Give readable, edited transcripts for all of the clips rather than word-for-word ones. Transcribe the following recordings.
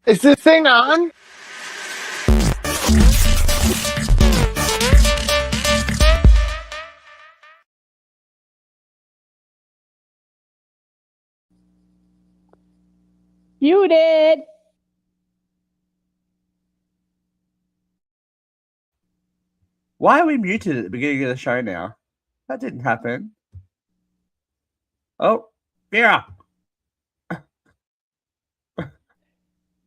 Is this thing on? Muted. Why are we muted at the beginning of the show now? That didn't happen. Oh, Vera.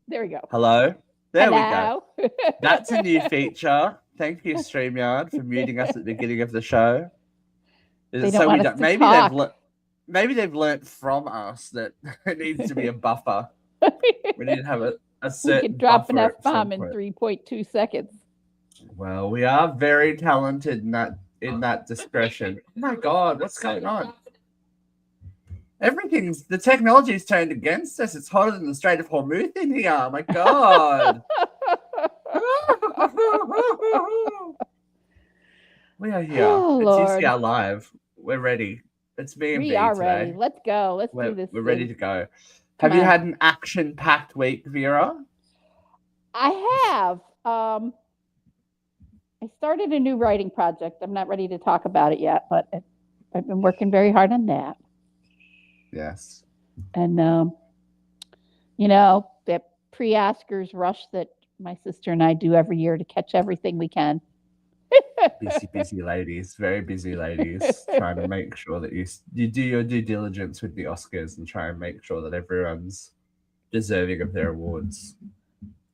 There we go. Hello. There Hello. we go. That's a new feature. Thank you, StreamYard, for muting us at the beginning of the show. They don't want us to talk. Maybe they've learnt from us that it needs to be a buffer. We need to have a certain. We can drop an buffer F-bomb in 3.2 seconds. Well, we are very talented in that discretion. Oh my God, what's going on? The technology's turned against us. It's hotter than the Strait of Hormuz in here. Oh my God. We are here. Oh, it's Lord. UCR Live. We're ready. It's me and B We are today. ready. Let's go. Let's do this. We're ready to go. Have you had an action-packed week, Vera? I have. I started a new writing project. I'm not ready to talk about it yet, but I've been working very hard on that. Yes. And, that pre-Oscars rush that my sister and I do every year to catch everything we can. busy ladies, very busy ladies, trying to make sure that you do your due diligence with the Oscars and try and make sure that everyone's deserving of their awards,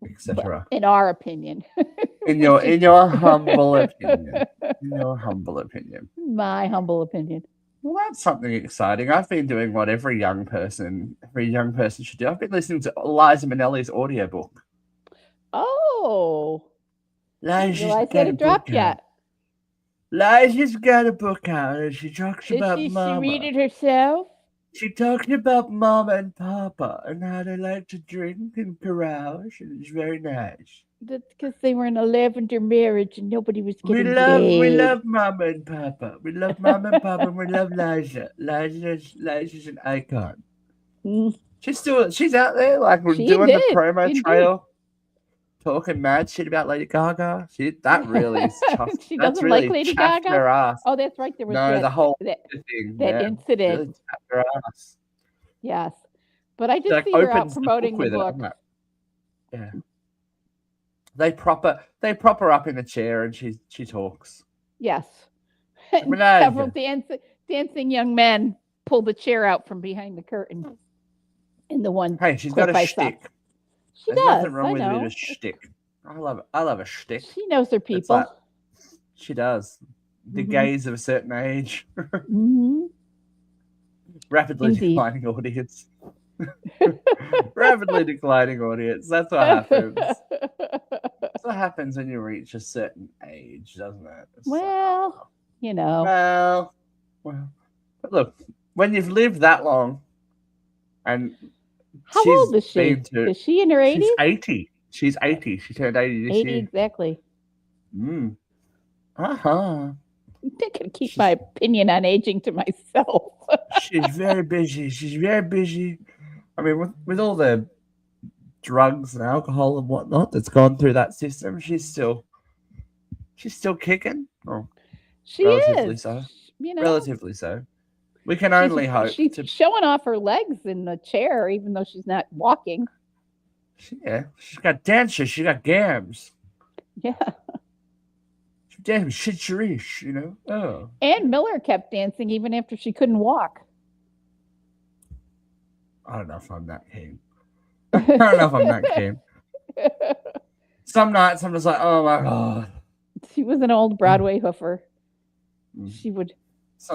etc. In our opinion. In your humble opinion. My humble opinion. Well, that's something exciting. I've been doing what every young person should do. I've been listening to Liza Minnelli's audiobook. Oh. Liza's got a dropped yet. Liza's got a book out and she talks about Mama. She read it herself? She talked about Mama and Papa and how they like to drink and carouse, and it's very nice. That's because they were in a lavender marriage and nobody was getting We love Mama and Papa. We love Mama and Papa and we love Liza. Liza's an icon. Mm. She's out there doing the promo trail. Talking mad shit about Lady Gaga. That really is tough. She doesn't really like Lady Gaga? Her ass. Oh, that's right. There was the whole thing. That incident. Really chapped her ass. Yes. But I did see her out promoting the book. Yeah. They prop her up in a chair and she talks. Yes. Several dancing young men pull the chair out from behind the curtain. In the one. Hey, she's got a shtick. There's nothing wrong with a shtick. I love a shtick. She knows her people. She does. The gays of a certain age. Rapidly declining audience. Rapidly declining audience. That's what happens. That's what happens when you reach a certain age, doesn't it? Well. But look, when you've lived that long and how old is she? Is she in her 80s? She's 80. She's 80. She turned 80 this year. 80 exactly. Uh-huh. I'm not going to keep my opinion on aging to myself. She's very busy. I mean, with all the drugs and alcohol and whatnot that's gone through that system, she's still kicking. Oh, she relatively is. So. Relatively so. We can only hope. She's showing off her legs in the chair, even though she's not walking. Yeah, she's got dancers. She got gams. Yeah. Damn shit, Oh. Ann Miller kept dancing even after she couldn't walk. I don't know if I'm that keen. Some nights I'm just like, oh my God. She was an old Broadway hoofer. She would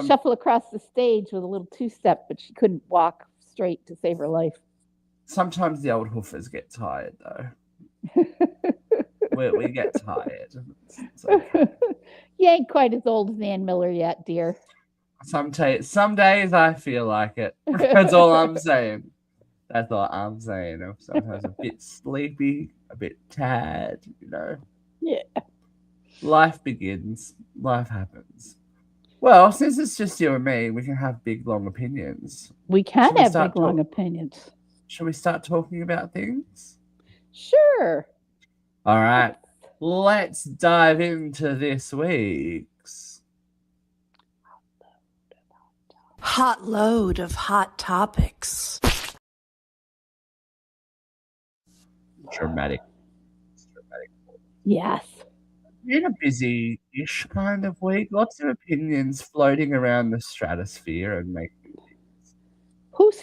shuffle across the stage with a little two-step, but she couldn't walk straight to save her life. Sometimes the old hoofers get tired, though. we get tired. It's okay. You ain't quite as old as Ann Miller yet, dear. Some days I feel like it. That's all I'm saying. I'm sometimes a bit sleepy, a bit tired, Yeah. Life begins. Life happens. Well, since it's just you and me, we can have big, long opinions. We can have big, long opinions. Shall we start talking about things? Sure. All right. Let's dive into this week's hot load of hot topics. Dramatic. Yes. In a busy-ish kind of week, lots of opinions floating around the stratosphere and making things. Who's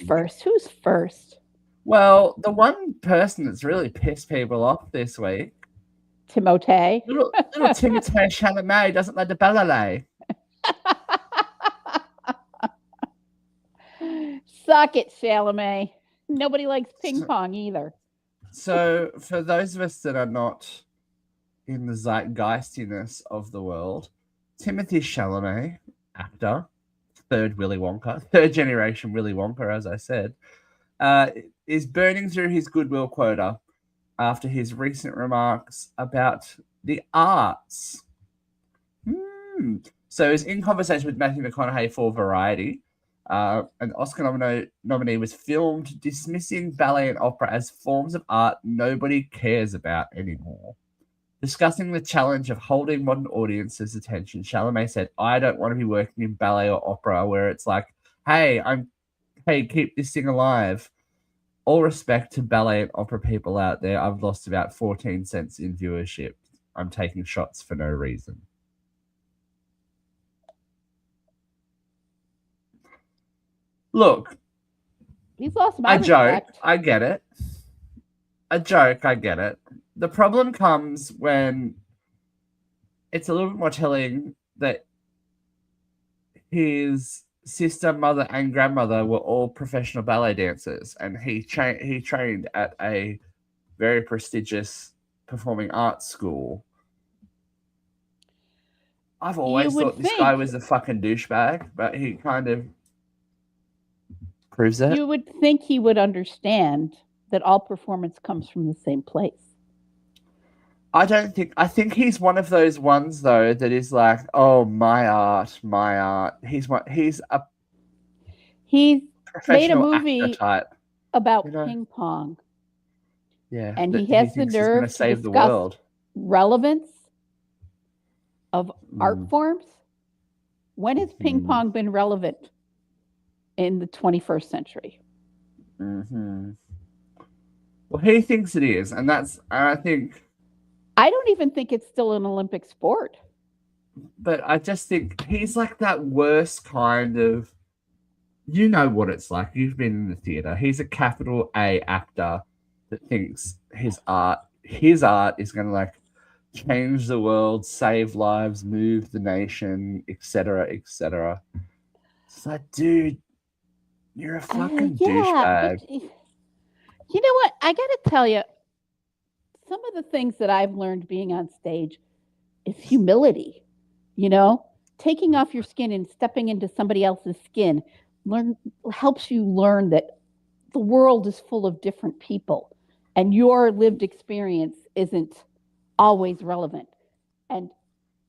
first? Well, the one person that's really pissed people off this week, Timothée. Little Timothée Chalamet doesn't like the ballet. Suck it, Chalamet. Nobody likes ping pong either. So, for those of us that are not in the zeitgeistiness of the world, Timothée Chalamet, actor, third generation Willy Wonka, as I said, is burning through his goodwill quota after his recent remarks about the arts. So he's in conversation with Matthew McConaughey for Variety. An Oscar nominee was filmed dismissing ballet and opera as forms of art nobody cares about anymore. Discussing the challenge of holding modern audiences' attention, Chalamet said, "I don't want to be working in ballet or opera where it's like, hey, keep this thing alive. All respect to ballet and opera people out there. I've lost about 14 cents in viewership. I'm taking shots for no reason." Look, he's lost my respect. Joke, I get it. A joke, I get it. The problem comes when it's a little bit more telling that his sister, mother, and grandmother were all professional ballet dancers, and he trained at a very prestigious performing arts school. I've always thought this guy was a fucking douchebag, but he kind of proves it. You would think he would understand that all performance comes from the same place. I think he's one of those ones though that is like, oh, my art. He's made a movie about ping pong. Yeah. And he has the nerve to save the world. Relevance of art forms. When has ping pong been relevant in the 21st century? Mm-hmm. Well, he thinks it is, and I don't even think it's still an Olympic sport. But I just think he's like that worst kind of, you know what it's like. You've been in the theater. He's a capital A actor that thinks his art is going to like change the world, save lives, move the nation, etc., etc. It's like, dude, you're a fucking douchebag. You know what? I got to tell you, some of the things that I've learned being on stage is humility. You know, taking off your skin and stepping into somebody else's skin helps you learn that the world is full of different people and your lived experience isn't always relevant. And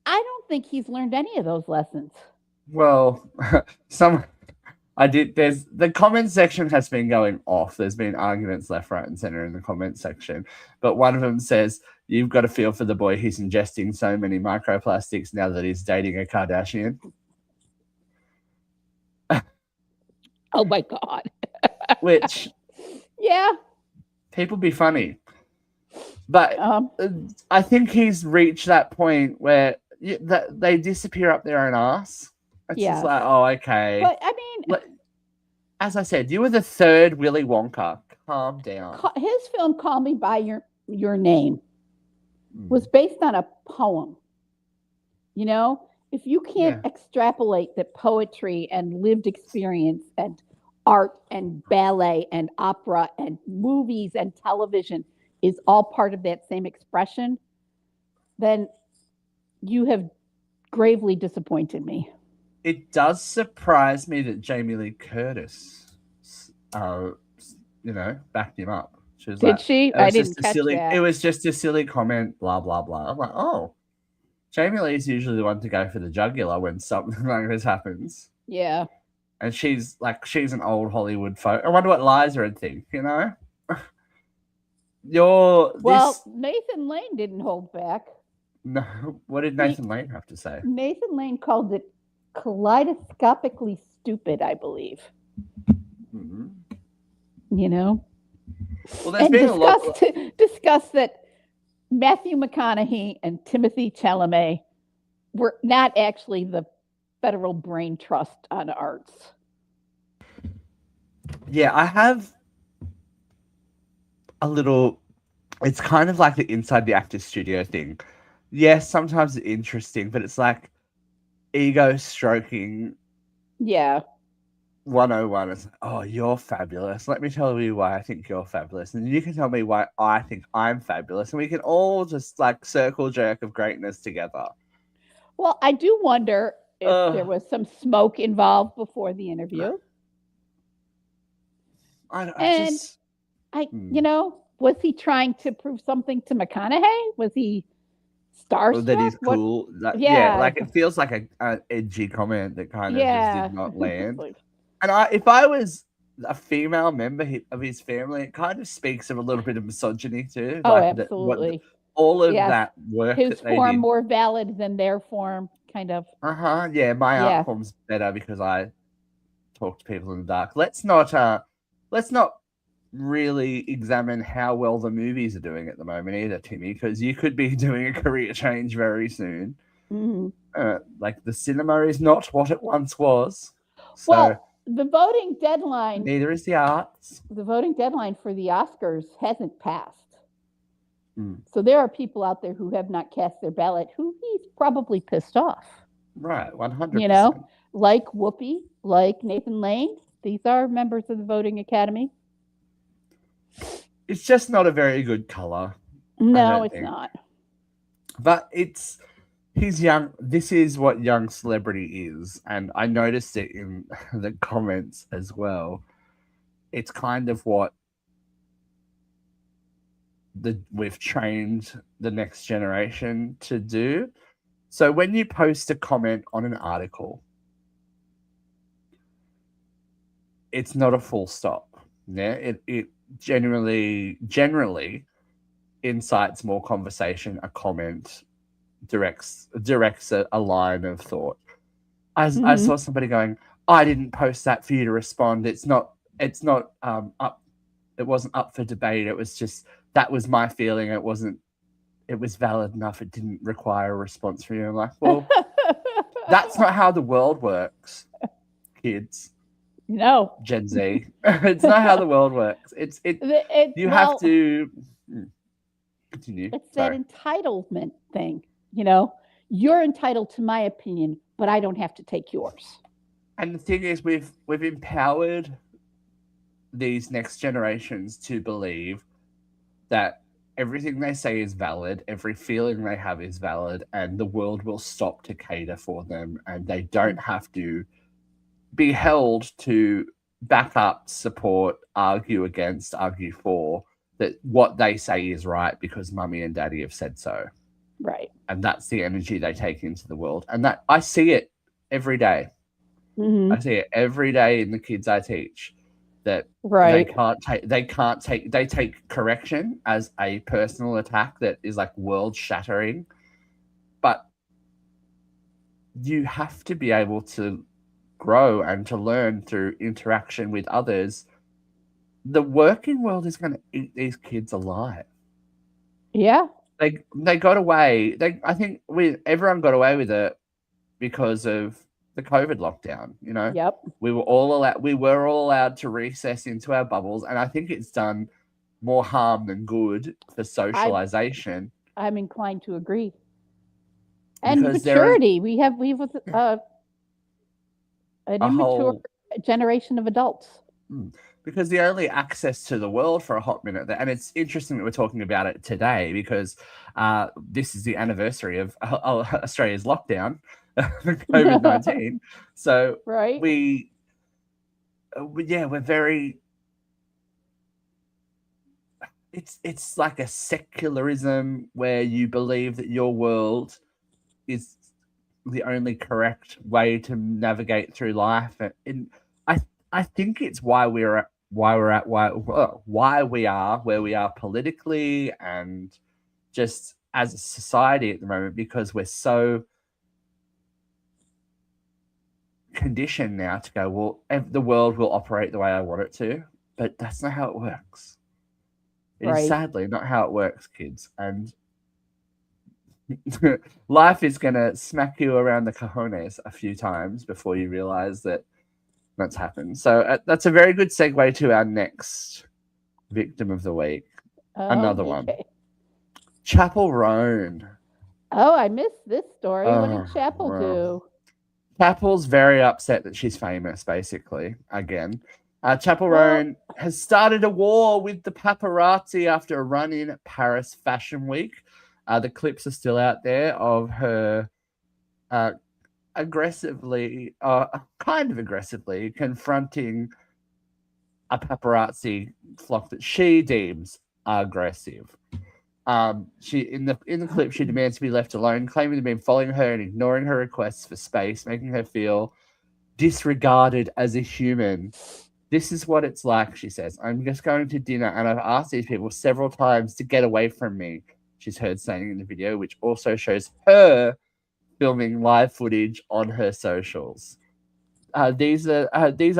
I don't think he's learned any of those lessons. Well, there's the comment section has been going off. There's been arguments left, right, and center in the comment section. But one of them says, "You've got to feel for the boy. He's ingesting so many microplastics now that he's dating a Kardashian." Oh my God. Which, yeah, people be funny. But I think he's reached that point where they disappear up their own ass. It's just like, oh, okay. But I mean, as I said, you were the third Willy Wonka. Calm down. His film "Call Me by Your Name" was based on a poem. You know, if you can't extrapolate that poetry and lived experience and art and ballet and opera and movies and television is all part of that same expression, then you have gravely disappointed me. It does surprise me that Jamie Lee Curtis, backed him up. Did she? I didn't catch that. It was just a silly comment, blah, blah, blah. I'm like, oh, Jamie Lee's usually the one to go for the jugular when something like this happens. Yeah. And she's an old Hollywood folk. I wonder what Liza would think, you know? Nathan Lane didn't hold back. No, what did Nathan Lane have to say? Nathan Lane called it kaleidoscopically stupid, I believe. Mm-hmm. You know? Well, there's been discussed that Matthew McConaughey and Timothée Chalamet were not actually the Federal Brain Trust on arts. Yeah, I have a little... It's kind of like the inside the actor's studio thing. Yes, sometimes it's interesting, but it's like ego stroking. Yeah. 101 is, oh, you're fabulous. Let me tell you why I think you're fabulous. And you can tell me why I think I'm fabulous. And we can all just like circle jerk of greatness together. Well, I do wonder if there was some smoke involved before the interview. Was he trying to prove something to McConaughey? Was he starstruck? That he's cool. It feels like an edgy comment that kind of just did not land. And if I was a female member of his family, it kind of speaks of a little bit of misogyny too. Oh, absolutely. All of that work. His form more valid than their form, kind of. Yeah, my art form's better because I talk to people in the dark. Let's not really examine how well the movies are doing at the moment either, Timmy, because you could be doing a career change very soon. Mm-hmm. Like the cinema is not what it once was. So, well, the voting deadline... Neither is the arts. The voting deadline for the Oscars hasn't passed. So there are people out there who have not cast their ballot who he's probably pissed off. Right, 100%. You know, like Whoopi, like Nathan Lane. These are members of the voting academy. It's just not a very good color. No, it's not. But he's young. This is what young celebrity is. And I noticed it in the comments as well. It's kind of what we've trained the next generation to do. So when you post a comment on an article, it's not a full stop. Yeah, it generally incites more conversation. A comment directs a line of thought. I saw somebody going, I didn't post that for you to respond. It's not up. It wasn't up for debate. It was just, that was my feeling. It was valid enough. It didn't require a response from you. I'm like, well, that's not how the world works, kids. No. Gen Z. It's not how the world works. You have to continue. It's that entitlement thing. You know, you're entitled to my opinion, but I don't have to take yours. And the thing is, we've empowered these next generations to believe that everything they say is valid, every feeling they have is valid, and the world will stop to cater for them, and they don't have to be held to back up, support, argue against, argue for that what they say is right because mummy and daddy have said so. Right. And that's the energy they take into the world. And that I see it every day. Mm-hmm. I see it every day in the kids I teach that they take correction as a personal attack that is like world shattering. But you have to be able to grow and to learn through interaction with others. The working world is going to eat these kids alive. Yeah. They got away. I think everyone got away with it because of the COVID lockdown. You know, yep. We were all allowed to recess into our bubbles, and I think it's done more harm than good for socialization. I'm inclined to agree. And because maturity, we have an immature generation of adults. Because the only access to the world for a hot minute, and it's interesting that we're talking about it today because this is the anniversary of Australia's lockdown, COVID-19. So right. we're very. It's like a secularism where you believe that your world is the only correct way to navigate through life, and I think it's why we're why we are where we are politically and just as a society at the moment, because we're so conditioned now to go, well, the world will operate the way I want it to, but that's not how it works. It is sadly not how it works, kids. And life is going to smack you around the cojones a few times before you realize that that's happened. So that's a very good segue to our next victim of the week. Another one. Chapel Roan. Oh, I missed this story. What did Chapel do? Chapel's very upset that she's famous, basically, again. Chapel Roan has started a war with the paparazzi after a run in Paris Fashion Week. The clips are still out there of her kind of aggressively confronting a paparazzi flock that she deems aggressive. She in the clip, she demands to be left alone, claiming they've been following her and ignoring her requests for space, making her feel disregarded as a human. This is what it's like, she says. I'm just going to dinner and I've asked these people several times to get away from me, she's heard saying in the video, which also shows her filming live footage on her socials. These are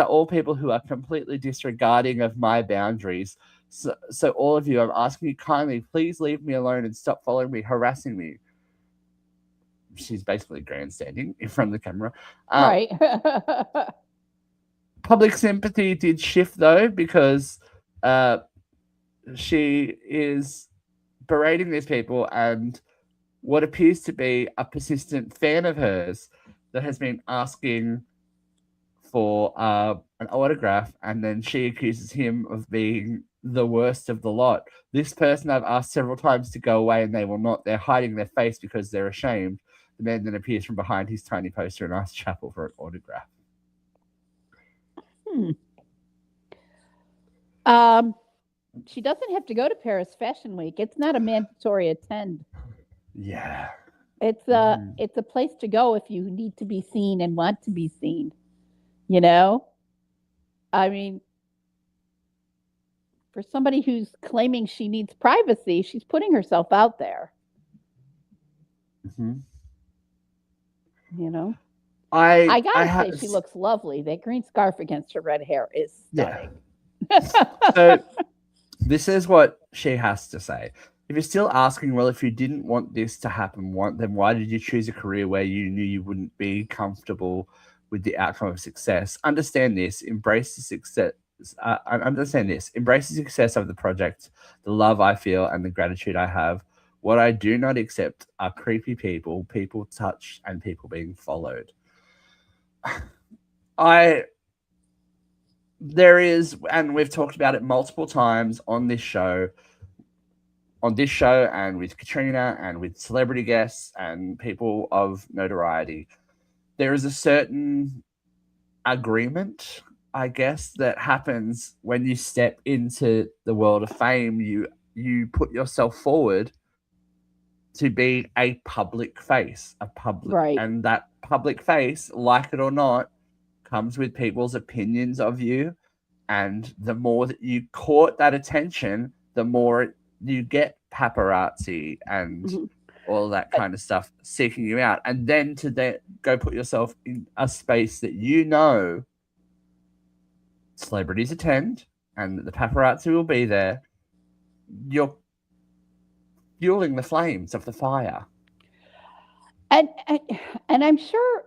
all people who are completely disregarding of my boundaries. So all of you, I'm asking you kindly, please leave me alone and stop following me, harassing me. She's basically grandstanding in front of the camera. Right. Public sympathy did shift, though, because she is berating these people, and what appears to be a persistent fan of hers that has been asking for an autograph, and then she accuses him of being the worst of the lot. This person I've asked several times to go away and they will not. They're hiding their face because they're ashamed. The man then appears from behind his tiny poster and asks Chapel for an autograph. She doesn't have to go to Paris Fashion Week. It's not a mandatory attend. Yeah. It's a place to go if you need to be seen and want to be seen. You know? I mean, for somebody who's claiming she needs privacy, she's putting herself out there. Mm-hmm. You know? I gotta say, she looks lovely. That green scarf against her red hair is stunning. Yeah. So this is what she has to say. If you're still asking, well, if you didn't want this to happen, then why did you choose a career where you knew you wouldn't be comfortable with the outcome of success? Understand this. Embrace the success. Understand this. Embrace the success of the project, the love I feel, and the gratitude I have. What I do not accept are creepy people touched, and people being followed. There is, and we've talked about it multiple times on this show, and with Katrina and with celebrity guests and people of notoriety, there is a certain agreement, I guess, that happens when you step into the world of fame. You put yourself forward to be a public face, right. And that public face, like it or not, comes with people's opinions of you. And the more that you court that attention, the more you get paparazzi and all that kind of stuff seeking you out. And then to go put yourself in a space that you know celebrities attend and the paparazzi will be there, you're fueling the flames of the fire. And I'm sure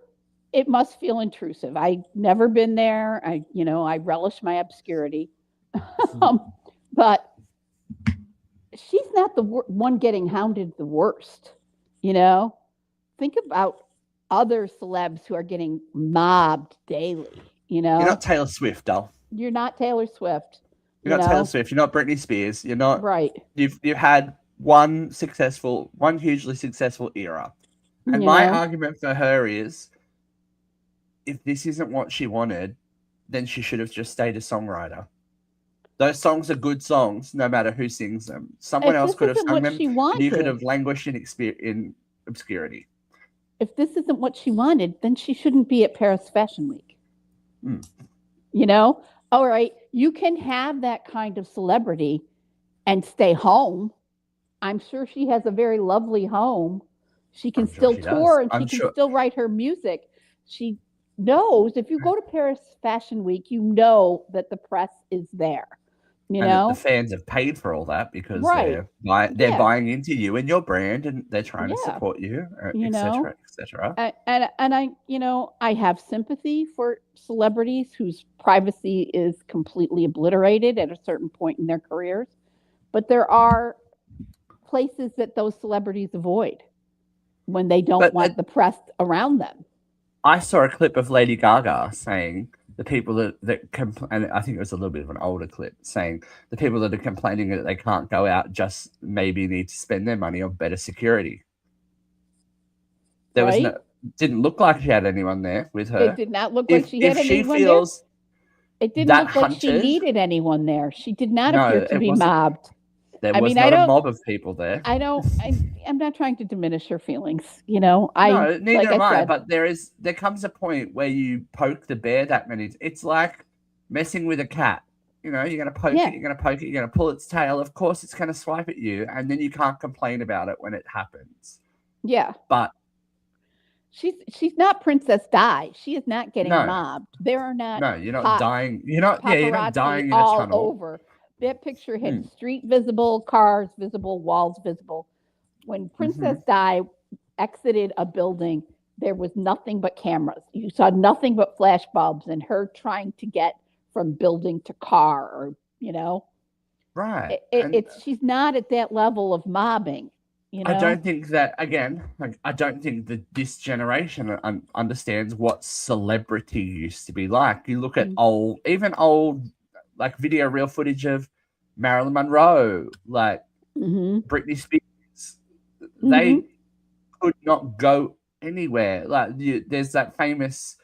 it must feel intrusive. I've never been there. I relish my obscurity. But she's not the one getting hounded the worst. You know, think about other celebs who are getting mobbed daily. You know, you're not Taylor Swift, doll. You're not Taylor Swift. You're not Taylor Swift. You're not Britney Spears. You're not. Right. You've had one hugely successful era. And my argument for her is, if this isn't what she wanted, then she should have just stayed a songwriter. Those songs are good songs, no matter who sings them. Someone else could have sung them. You could have languished in obscurity. If this isn't what she wanted, then she shouldn't be at Paris Fashion Week. You know, All right, you can have that kind of celebrity and stay home. I'm sure she has a very lovely home. She can I'm sure still she does. tour and she can still write her music. She knows if you go to Paris Fashion Week, you know that the press is there. You and know, the fans have paid for all that because right? they're buying into you and your brand, and they're trying to support you, You know, etc., etc. and I, I have sympathy for celebrities whose privacy is completely obliterated at a certain point in their careers, but there are places that those celebrities avoid when they don't want the press around them. I saw a clip of Lady Gaga saying the people and I think it was a little bit of an older clip, saying the people that are complaining that they can't go out just maybe need to spend their money on better security. There was didn't look like she had anyone there with her. It did not look like she had anyone there. It didn't look like she needed anyone there. She did not appear to be mobbed. There was not a mob of people there. I'm not trying to diminish her feelings. No, neither am I. But there comes a point where you poke the bear that many. It's like messing with a cat. You're going to poke it, you're going to poke it, you're going to pull its tail. Of course, it's going to swipe at you, and then you can't complain about it when it happens. Yeah. But she's not Princess Di. She is not getting mobbed. There are not. No, you're not dying. You're not dying in all a tunnel. Over. That picture had street visible, cars visible, walls visible. When Princess Di exited a building, there was nothing but cameras. You saw nothing but flash bulbs and her trying to get from building to car, or right. She's not at that level of mobbing. I don't think that, again, I don't think that this generation understands what celebrity used to be like. You look at old like video reel footage of Marilyn Monroe, like Britney Spears. They could not go anywhere. Like there's that famous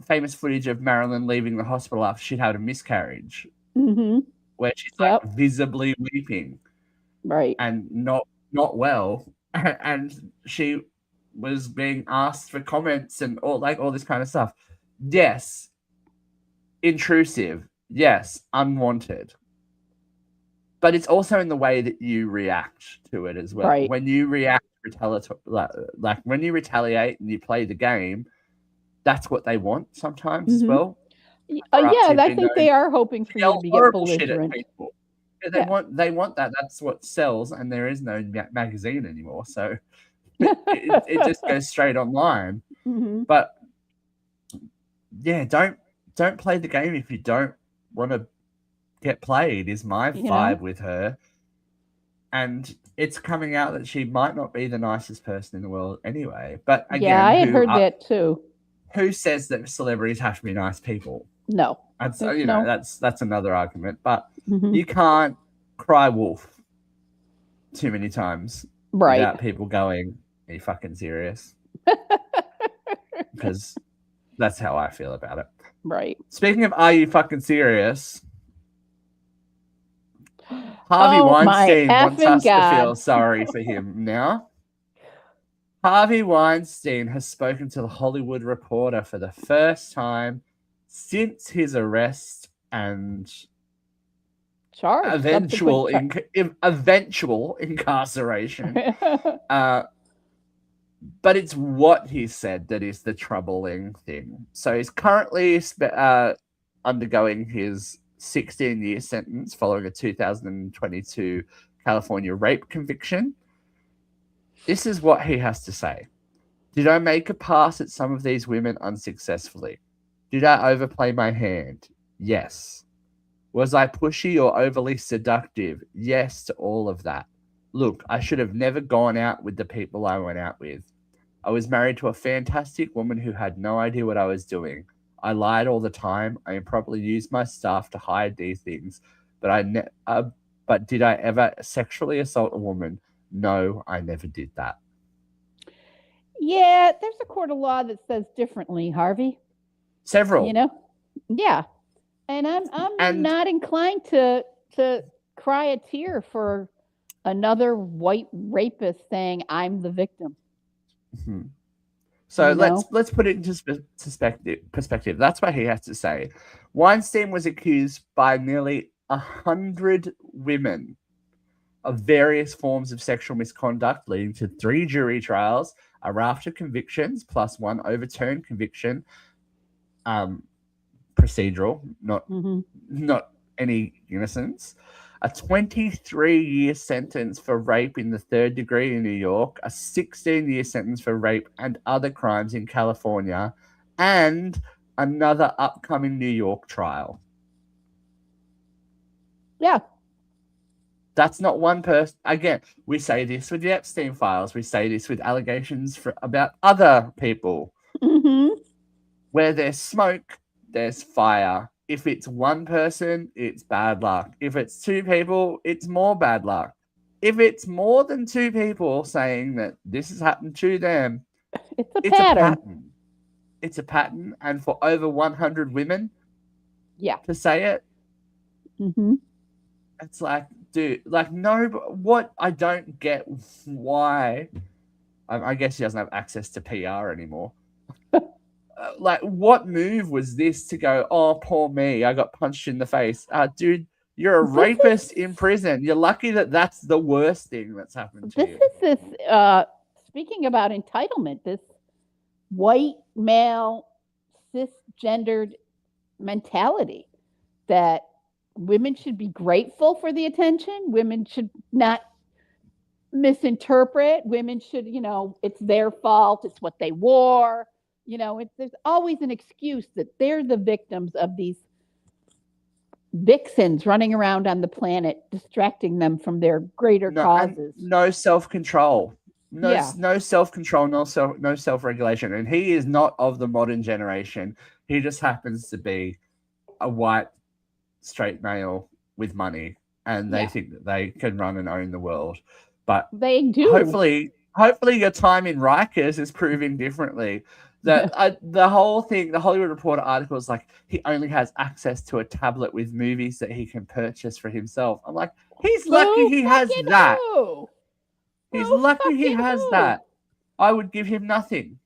footage of Marilyn leaving the hospital after she'd had a miscarriage, where she's like visibly weeping, right, and not well, and she was being asked for comments and all this kind of stuff. Yes, intrusive. Yes, unwanted. But it's also in the way that you react to it as well. Right. When you react, like when you retaliate and you play the game, that's what they want sometimes as well. I think they are hoping for you to get belligerent. They want that. That's what sells, and there is no magazine anymore, so it just goes straight online. But yeah, don't play the game if you don't want to get played. Is my vibe with her, and it's coming out that she might not be the nicest person in the world anyway. But again, I had heard that too. Who says that celebrities have to be nice people? No. That's that's another argument, but you can't cry wolf too many times without people going, "Are you fucking serious?" Because that's how I feel about it. Right. Speaking of, are you fucking serious? Harvey Weinstein wants us to feel sorry for him now. Harvey Weinstein has spoken to the Hollywood Reporter for the first time since his arrest and eventual incarceration. But it's what he said that is the troubling thing. So he's currently undergoing his 16-year sentence following a 2022 California rape conviction. This is what he has to say. Did I make a pass at some of these women unsuccessfully? Did I overplay my hand? Yes. Was I pushy or overly seductive? Yes to all of that. Look, I should have never gone out with the people I went out with. I was married to a fantastic woman who had no idea what I was doing. I lied all the time. I improperly used my staff to hide these things. But did I ever sexually assault a woman? No, I never did that. Yeah, there's a court of law that says differently, Harvey. Several. Yeah. And I'm not inclined to cry a tear for another white rapist saying I'm the victim. So let's put it into perspective. That's what he has to say. Weinstein was accused by nearly 100 women of various forms of sexual misconduct, leading to 3 jury trials, a raft of convictions, plus 1 overturned conviction, procedural, not any innocence, a 23-year sentence for rape in the 3rd degree in New York, a 16-year sentence for rape and other crimes in California, and another upcoming New York trial. Yeah. That's not one person. Again, we say this with the Epstein files. We say this with allegations about other people. Where there's smoke, there's fire. If it's one person, it's bad luck. If it's 2 people, it's more bad luck. If it's more than 2 people saying that this has happened to them, it's a pattern. It's a pattern. And for over 100 women to say it, it's like, dude, like, no, what I don't get why, I guess he doesn't have access to PR anymore. Like, what move was this to go, oh, poor me, I got punched in the face. Dude, you're a rapist in prison. You're lucky that that's the worst thing that's happened to you. This speaking about entitlement, this white male cisgendered mentality that women should be grateful for the attention. Women should not misinterpret. Women should, it's their fault. It's what they wore. There's always an excuse that they're the victims of these vixens running around on the planet, distracting them from their greater causes. No self-control. No self-control, no self-regulation. And he is not of the modern generation. He just happens to be a white straight male with money, and they think that they can run and own the world. But they do. Hopefully your time in Rikers is proving differently. The whole thing, the Hollywood Reporter article is like, he only has access to a tablet with movies that he can purchase for himself. I'm like, he's lucky he has that. He's lucky he has that. I would give him nothing.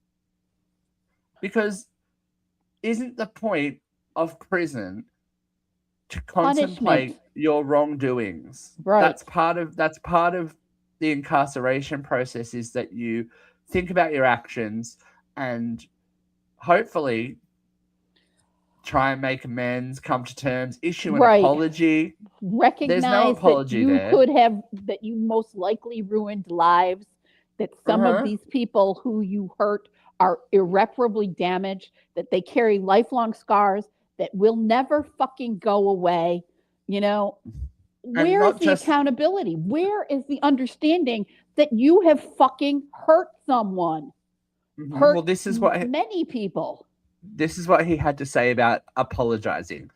Because isn't the point of prison to contemplate your wrongdoings? Right. That's part of the incarceration process, is that you think about your actions and hopefully try and make amends, come to terms, issue an apology. Recognize There's no apology that you most likely ruined lives, that some of these people who you hurt are irreparably damaged, that they carry lifelong scars that will never fucking go away. Where is the accountability? Where is the understanding that you have fucking hurt someone? Hurt many people. This is what he had to say about apologizing.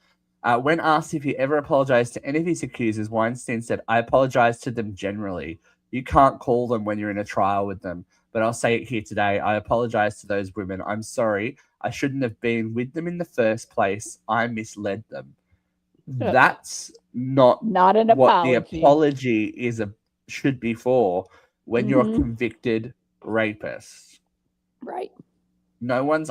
When asked if he ever apologized to any of his accusers, Weinstein said, "I apologize to them generally. You can't call them when you're in a trial with them, but I'll say it here today. I apologize to those women. I'm sorry. I shouldn't have been with them in the first place. I misled them." That's not an apology. What the apology should be for when you're a convicted rapist. Right. No one's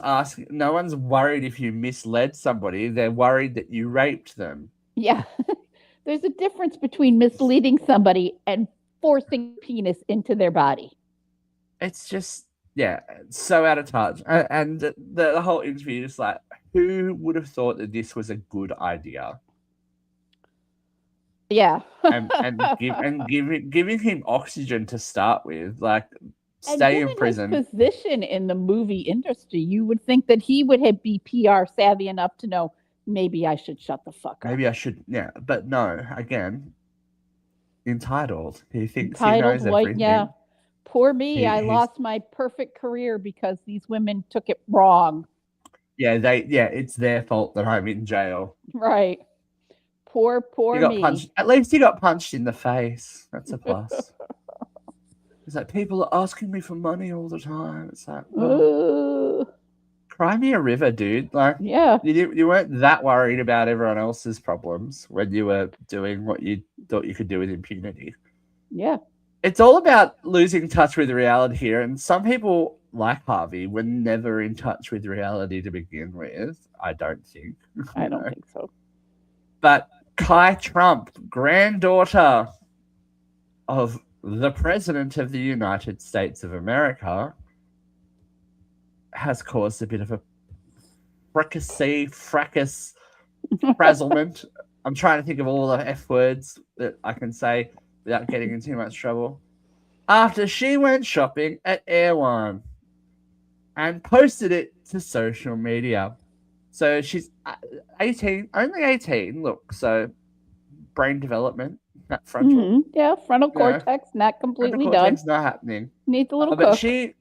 worried if you misled somebody. They're worried that you raped them. Yeah. There's a difference between misleading somebody and forcing penis into their body. It's just, so out of touch. And the whole interview is like, who would have thought that this was a good idea? Yeah. and giving him oxygen to start with, like, stay in prison. His position in the movie industry, you would think that he would be PR savvy enough to know, maybe I should shut the fuck up. Maybe I should, but no, again, entitled. He thinks he knows everything. Yeah. Poor me, I lost my perfect career because these women took it wrong. Yeah, it's their fault that I'm in jail. Right. Poor me. Punched. At least he got punched in the face. That's a plus. It's like, people are asking me for money all the time. It's like, cry me a river, dude. Like, you weren't that worried about everyone else's problems when you were doing what you thought you could do with impunity. Yeah. It's all about losing touch with reality here. And some people like Harvey, were never in touch with reality to begin with. I don't think. I don't think so. But Kai Trump, granddaughter of the President of the United States of America, has caused a bit of a fracas, frazzlement. I'm trying to think of all the F words that I can say without getting in too much trouble. After she went shopping at Air One and posted it to social media. So she's 18, only 18. Look, so brain development, not frontal. Mm-hmm. Yeah, frontal cortex, not completely frontal cortex, not happening. Needs a little but cook.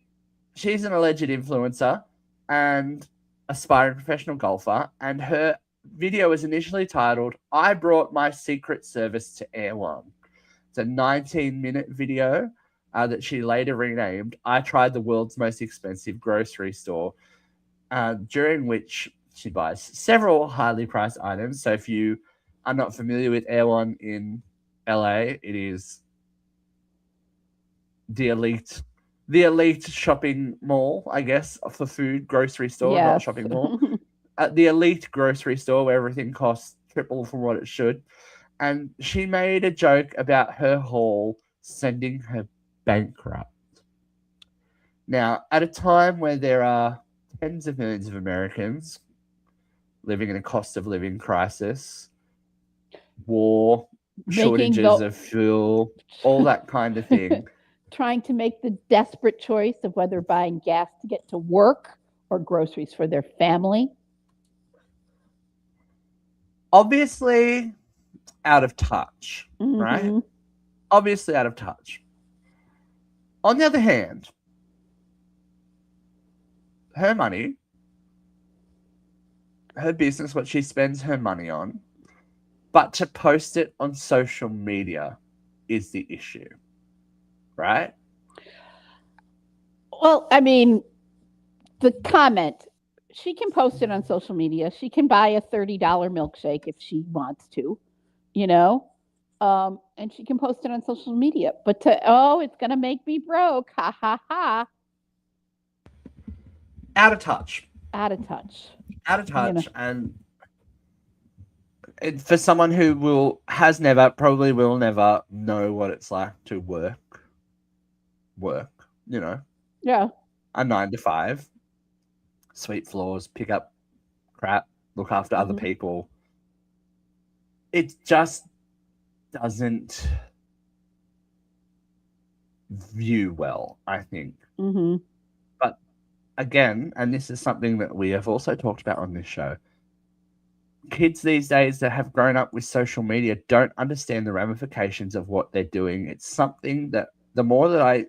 She's an alleged influencer and aspiring professional golfer, and her video was initially titled, "I brought my Secret Service to Air One." It's a 19-minute video that she later renamed, "I tried the world's most expensive grocery store," during which she buys several highly priced items. So if you are not familiar with Air One in LA, it is the elite shopping mall, I guess, for food, grocery store, not shopping mall. The elite grocery store where everything costs triple from what it should. And she made a joke about her haul sending her bankrupt. Now, at a time where there are tens of millions of Americans living in a cost of living crisis, war, shortages of fuel, all that kind of thing. Trying to make the desperate choice of whether buying gas to get to work or groceries for their family. Obviously out of touch, right? Obviously out of touch. On the other hand, her money, her business, what she spends her money on, but to post it on social media is the issue, right? Well, I mean, the comment, she can post it on social media. She can buy a $30 milkshake if she wants to, and she can post it on social media. But it's going to make me broke. Ha, ha, ha. Out of touch. And for someone who probably will never know what it's like to work, Yeah. A 9 to 5, sweep floors, pick up crap, look after other people. It just doesn't view well, I think. But again, and this is something that we have also talked about on this show, kids these days that have grown up with social media don't understand the ramifications of what they're doing. It's something that the more that I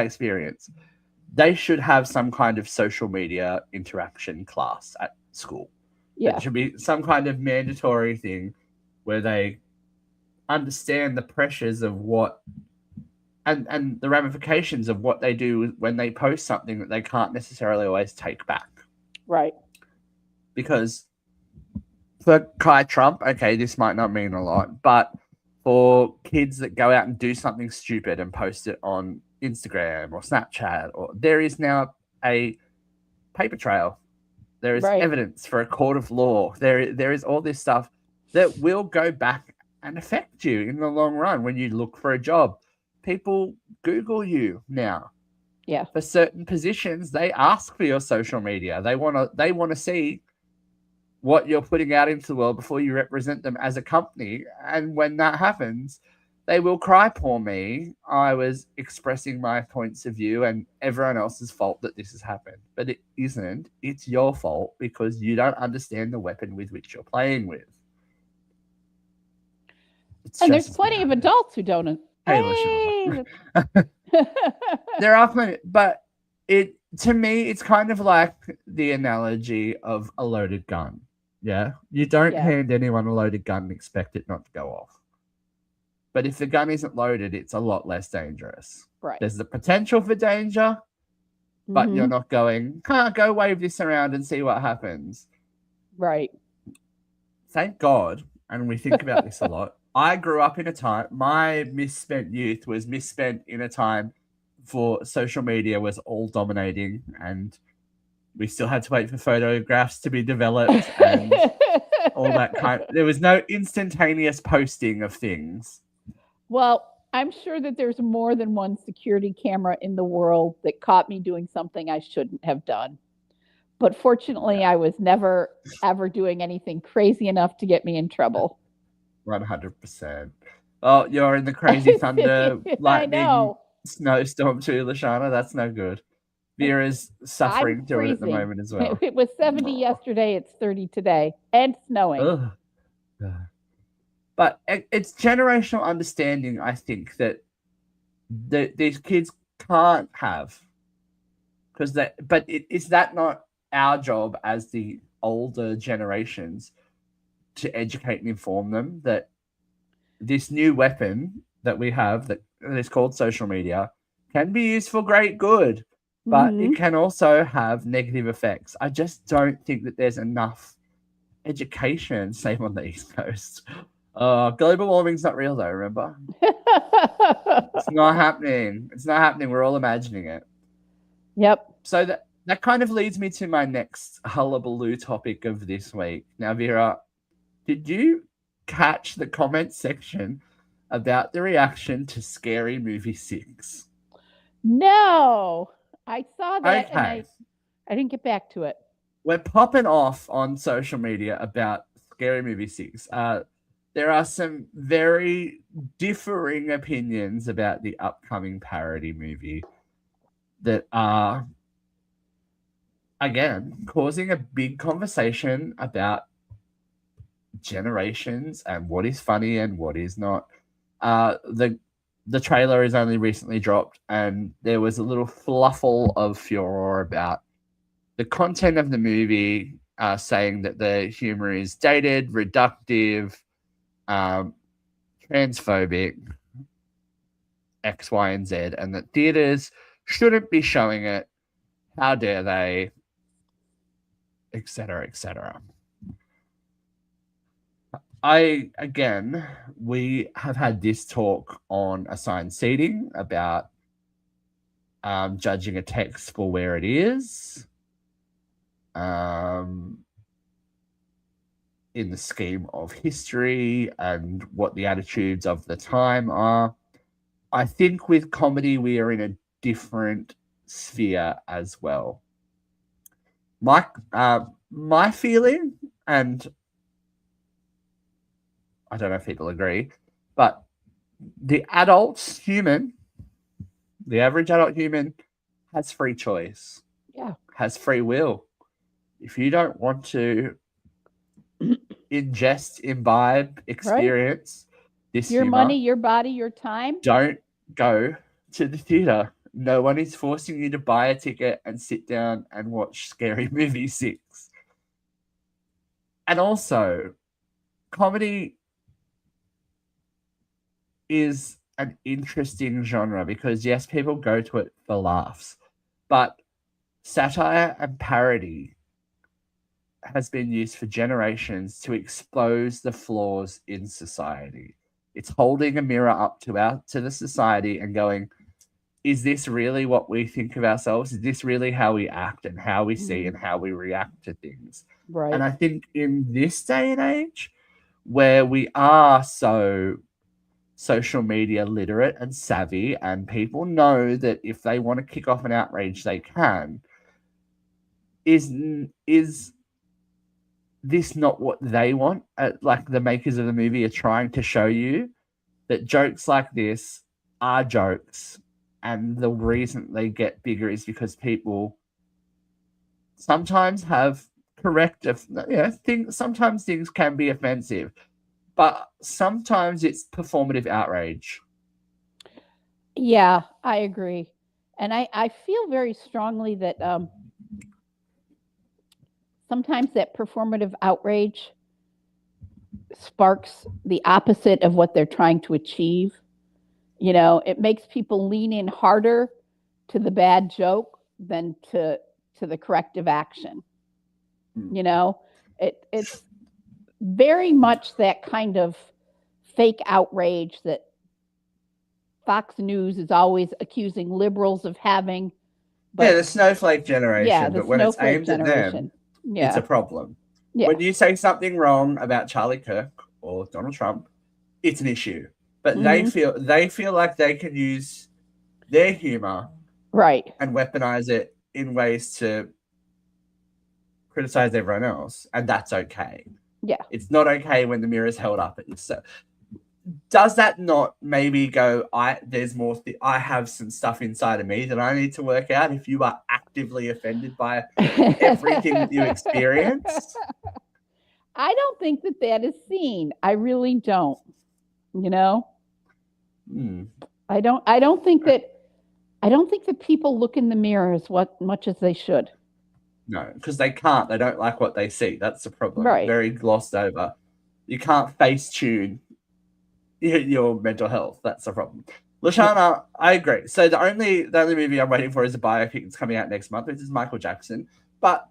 experience, they should have some kind of social media interaction class at school. Yeah. It should be some kind of mandatory thing where they understand the pressures of what and the ramifications of what they do when they post something that they can't necessarily always take back. Right. Because for Kai Trump, okay, this might not mean a lot, but for kids that go out and do something stupid and post it on Instagram or Snapchat, there is now a paper trail. There is evidence for a court of law. There is all this stuff that will go back and affect you in the long run when you look for a job. People Google you now. Yeah. For certain positions, they ask for your social media. They want to see what you're putting out into the world before you represent them as a company. And when that happens, they will cry, "Poor me, I was expressing my points of view and everyone else's fault that this has happened." But it isn't. It's your fault because you don't understand the weapon with which you're playing with. And there's plenty of adults who don't. There are plenty, but to me, it's kind of like the analogy of a loaded gun. Yeah, you don't hand anyone a loaded gun and expect it not to go off. But if the gun isn't loaded, it's a lot less dangerous. Right. There's the potential for danger, but you're not going, go wave this around and see what happens. Right. Thank God, and we think about this a lot, I grew up in a time, my misspent youth was misspent in a time for social media was all dominating, and we still had to wait for photographs to be developed and all that there was no instantaneous posting of things. Well, I'm sure that there's more than one security camera in the world that caught me doing something I shouldn't have done. But fortunately, I was never, ever doing anything crazy enough to get me in trouble. 100%. Oh, you're in the crazy thunder, lightning, snowstorm too, Lashana. That's no good. Vera's suffering through it at the moment as well. It was 70 yesterday. It's 30 today and snowing. Ugh. But it's generational understanding, I think, that these kids can't have. But is that not our job as the older generations to educate and inform them that this new weapon that we have that is called social media can be used for great good, but it can also have negative effects. I just don't think that there's enough education, same on the East Coast. Global warming's not real though, remember? It's not happening. It's not happening. We're all imagining it. Yep. So that kind of leads me to my next hullabaloo topic of this week. Now, Vera, did you catch the comment section about the reaction to Scary Movie 6? No, I saw that Okay. and I didn't get back to it. We're popping off on social media about Scary Movie 6. There are some very differing opinions about the upcoming parody movie that are, again, causing a big conversation about generations and what is funny and what is not. The trailer is only recently dropped, and there was a little fluffle of furor about the content of the movie, saying that the humor is dated, reductive, transphobic, X, Y, and Z, and that theaters shouldn't be showing it. How dare they? Etc. Etc. We have had this talk on Assigned Seating about judging a text for where it is, in the scheme of history and what the attitudes of the time are. I think with comedy, we are in a different sphere as well. My feeling, and I don't know if people agree, but the average adult human has free choice. Yeah. Has free will. If you don't want to ingest, imbibe, experience this your humor, money, your body, your time, don't go to the theater. No one is forcing you to buy a ticket and sit down and watch Scary Movie 6. And also, comedy is an interesting genre because, yes, people go to it for laughs, but satire and parody has been used for generations to expose the flaws in society. It's holding a mirror up to the society and going, is this really what we think of ourselves? Is this really how we act and how we see and how we react to things? right? And I think in this day and age, where we are so social media literate and savvy, and people know that if they want to kick off an outrage, they can, is this not what they want? Like the makers of the movie are trying to show you that jokes like this are jokes, and the reason they get bigger is because people sometimes have things. Sometimes things can be offensive, but sometimes it's performative outrage. Yeah, I agree. And I feel very strongly that sometimes that performative outrage sparks the opposite of what they're trying to achieve. You know, it makes people lean in harder to the bad joke than to the corrective action. You know, it's very much that kind of fake outrage that Fox News is always accusing liberals of having. But, the snowflake generation. Yeah, the but when it's snowflake aimed at generation. them, it's a problem. Yeah. When you say something wrong about Charlie Kirk or Donald Trump, it's an issue. But they feel like they can use their humor, right, and weaponize it in ways to criticize everyone else, and that's okay. Yeah, it's not okay when the mirror is held up at you. So, does that not maybe go? There's more. I have some stuff inside of me that I need to work out. If you are actively offended by everything that you experience, I don't think that is seen. I really don't. You know, I don't think that people look in the mirror as much as they should. No, because they can't. They don't like what they see. That's the problem. Right. Very glossed over. You can't face tune your mental health. That's the problem. Lashana, I agree. So the only movie I'm waiting for is a biopic that's coming out next month, which is Michael Jackson. But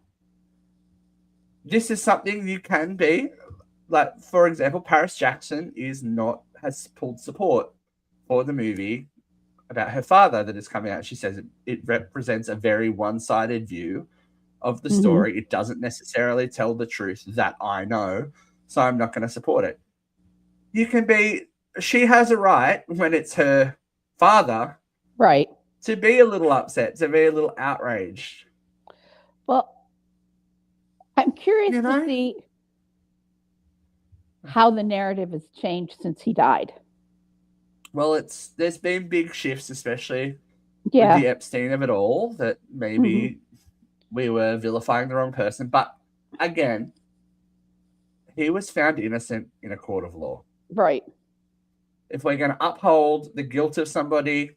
this is something you can be. Like, for example, Paris Jackson has pulled support for the movie about her father that is coming out. She says it represents a very one-sided view of the story. It doesn't necessarily tell the truth that I know, so I'm not going to support it. She has a right when it's her father, right, to be a little upset, to be a little outraged. Well, I'm curious to see how the narrative has changed since he died. Well, there's been big shifts, especially with the Epstein of it all, that maybe we were vilifying the wrong person. But again, he was found innocent in a court of law. Right. If we're going to uphold the guilt of somebody,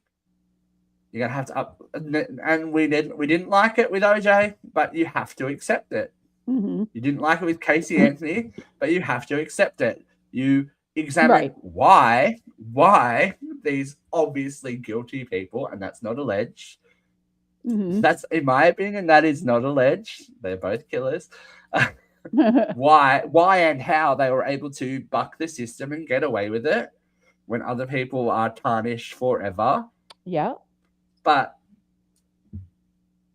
you're going to have to and we didn't like it with OJ, but you have to accept it. You didn't like it with Casey Anthony, but you have to accept it. You examine why these obviously guilty people, and that's not alleged. That's, in my opinion, that is not alleged. They're both killers. Why and how they were able to buck the system and get away with it when other people are tarnished forever. Yeah. But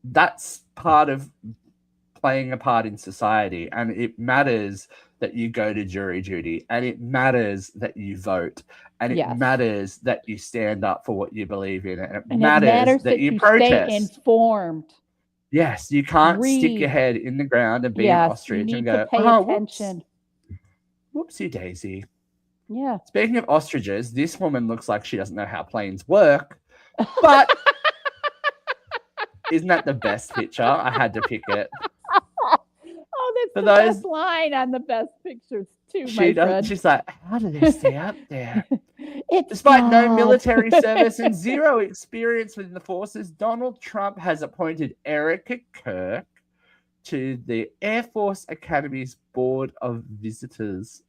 that's part of playing a part in society, and it matters that you go to jury duty, and it matters that you vote, and it matters that you stand up for what you believe in, and it matters that you protest. Stay informed. Yes, you can't stick your head in the ground and be an ostrich and go, "Oh, attention. Whoopsie daisy." Yeah. Speaking of ostriches, this woman looks like she doesn't know how planes work, but isn't that the best picture? I had to pick it. Oh, that's the best line on the best pictures too, my friend. She's like, how do they stay up there? Despite no military service and zero experience within the forces, Donald Trump has appointed Erica Kirk to the Air Force Academy's Board of Visitors,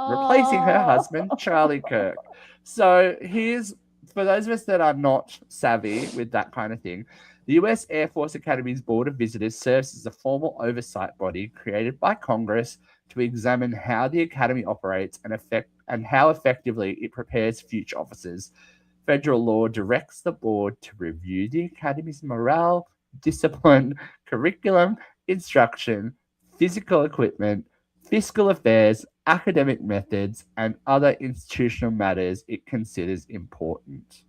replacing her husband, Charlie Kirk. So here's, for those of us that are not savvy with that kind of thing, the U.S. Air Force Academy's Board of Visitors serves as a formal oversight body created by Congress to examine how the Academy operates and how effectively it prepares future officers. Federal law directs the board to review the Academy's morale, discipline, curriculum, instruction, physical equipment, fiscal affairs, academic methods, and other institutional matters it considers important.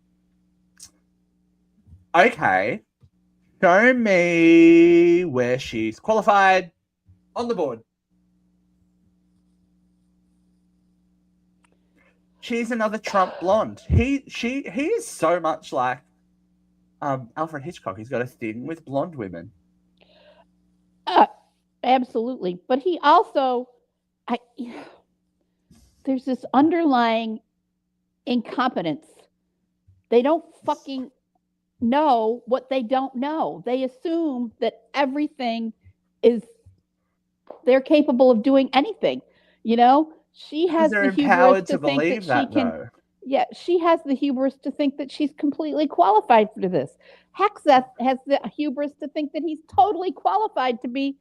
Okay. Show me where she's qualified on the board. She's another Trump blonde. He is so much like Alfred Hitchcock. He's got a thing with blonde women. Absolutely. But he also, there's this underlying incompetence. They don't fucking know what they don't know. They assume that they're capable of doing anything. You know, she has the hubris to think that she can. Yeah, she has the hubris to think that she's completely qualified for this. Hexeth has the hubris to think that he's totally qualified to be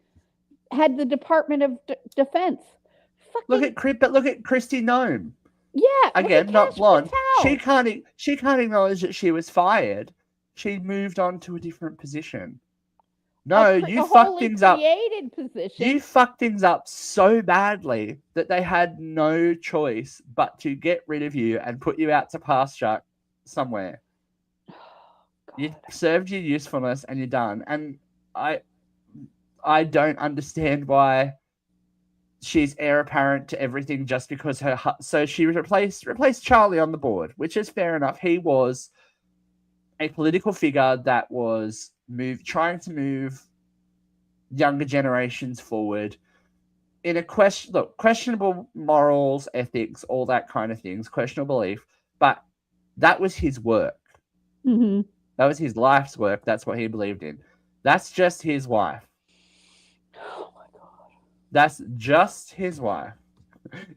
head the Department of Defense. Look at Kristi Noem. Yeah, Again, not blonde. Patel. She can't acknowledge that she was fired. She moved on to a different position. No, you fucked things up. Position. You fucked things up so badly that they had no choice but to get rid of you and put you out to pasture somewhere. You served your usefulness and you're done. And I don't understand why she's heir apparent to everything just because so she replaced Charlie on the board, which is fair enough. He was a political figure that was trying to move younger generations forward in a questionable morals, ethics, all that kind of things, questionable belief, but that was his work. Mm-hmm. That was his life's work. That's what he believed in. That's just his wife. Oh my God. That's just his wife.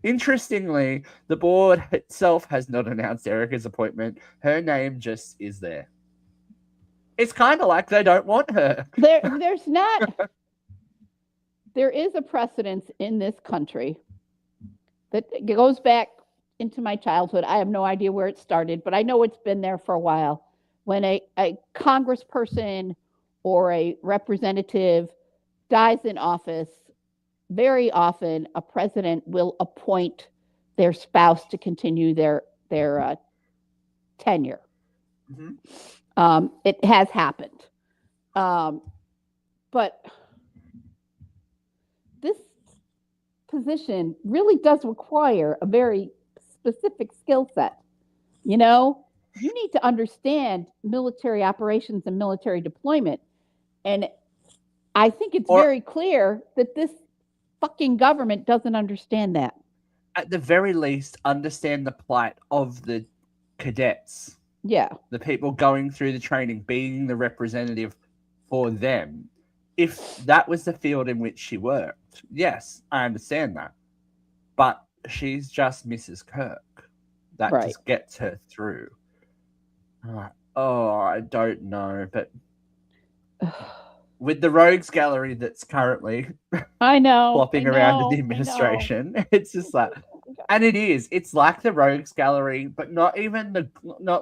Interestingly, the board itself has not announced Erica's appointment. Her name just is there. It's kind of like they don't want her. There's not. There is a precedence in this country that goes back into my childhood. I have no idea where it started, but I know it's been there for a while. When a congressperson or a representative dies in office, very often a president will appoint their spouse to continue their tenure. Mm-hmm. It has happened. But this position really does require a very specific skill set. You know, you need to understand military operations and military deployment. And I think it's very clear that this fucking government doesn't understand that. At the very least, understand the plight of the cadets. Yeah. The people going through the training, being the representative for them. If that was the field in which she worked, yes, I understand that. But she's just Mrs. Kirk. That just gets her through. Oh, I don't know, but with the rogues gallery that's currently flopping around in the administration, it's just like, and it's like the rogues gallery, but not